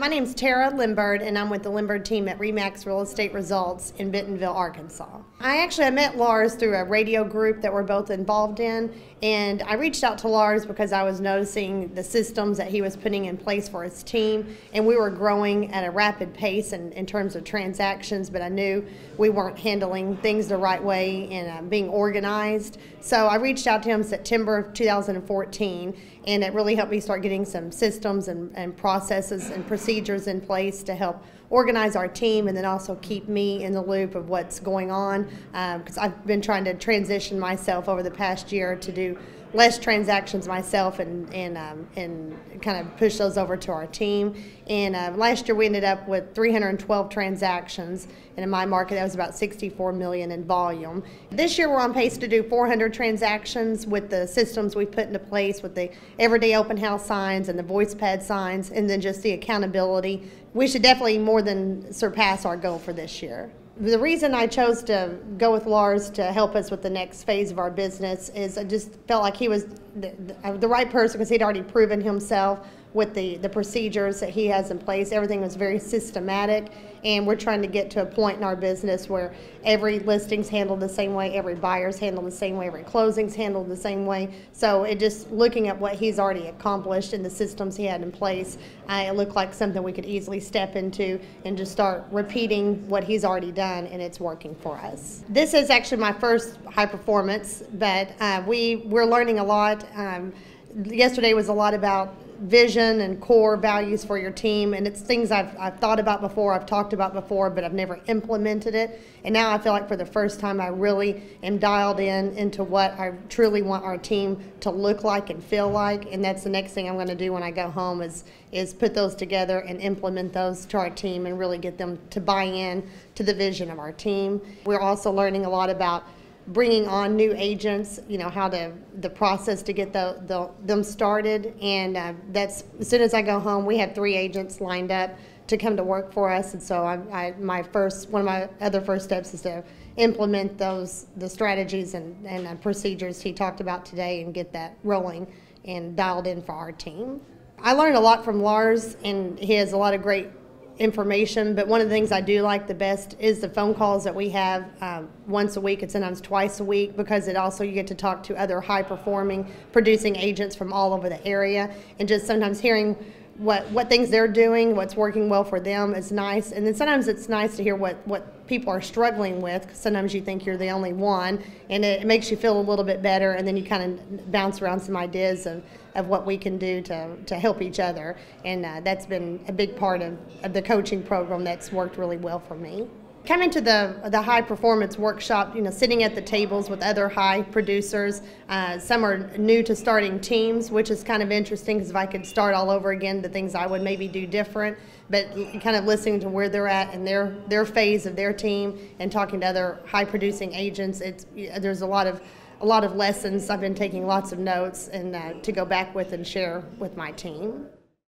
My name's Tara Limbird, and I'm with the Limbird team at Remax Real Estate Results in Bentonville, Arkansas. I met Lars through a radio group that we're both involved in, and I reached out to Lars because I was noticing the systems that he was putting in place for his team, and we were growing at a rapid pace in terms of transactions, but I knew we weren't handling things the right way and being organized. So I reached out to him in September of 2014, and it really helped me start getting some systems and processes and procedures in place to help organize our team and then also keep me in the loop of what's going on, because I've been trying to transition myself over the past year to do less transactions myself and kind of push those over to our team. And last year we ended up with 312 transactions, and in my market that was about 64 million in volume. This year we're on pace to do 400 transactions with the systems we've put into place, with the everyday open house signs and the voice pad signs, and then just the accountability. We should definitely more than surpass our goal for this year. The reason I chose to go with Lars to help us with the next phase of our business is I just felt like he was the right person, because he'd already proven himself with the procedures that he has in place. Everything was very systematic, and we're trying to get to a point in our business where every listing's handled the same way, every buyer's handled the same way, every closing's handled the same way. So it just looking at what he's already accomplished and the systems he had in place, it looked like something we could easily step into and just start repeating what he's already done, and it's working for us. This is actually my first high performance, but we're learning a lot. Yesterday was a lot about vision and core values for your team, and it's things I've thought about before, I've talked about before, but I've never implemented it. And now I feel like for the first time I really am dialed into what I truly want our team to look like and feel like, and that's the next thing I'm going to do when I go home is put those together and implement those to our team and really get them to buy in to the vision of our team. We're also learning a lot about bringing on new agents, how the process to get them started, and that's as soon as I go home. We have 3 agents lined up to come to work for us, and so one of my other first steps is to implement the strategies and procedures he talked about today and get that rolling and dialed in for our team. I learned a lot from Lars, and he has a lot of great information, but one of the things I do like the best is the phone calls that we have once a week and sometimes twice a week, because you get to talk to other high performing producing agents from all over the area, and just sometimes hearing what things they're doing, what's working well for them is nice. And then sometimes it's nice to hear what people are struggling with, because sometimes you think you're the only one, and it makes you feel a little bit better, and then you kind of bounce around some ideas of what we can do to help each other. And that's been a big part of the coaching program that's worked really well for me. Coming to the high performance workshop, sitting at the tables with other high producers. Some are new to starting teams, which is kind of interesting, because if I could start all over again, the things I would maybe do different. But kind of listening to where they're at and their phase of their team, and talking to other high producing agents, there's a lot of lessons. I've been taking lots of notes and to go back with and share with my team.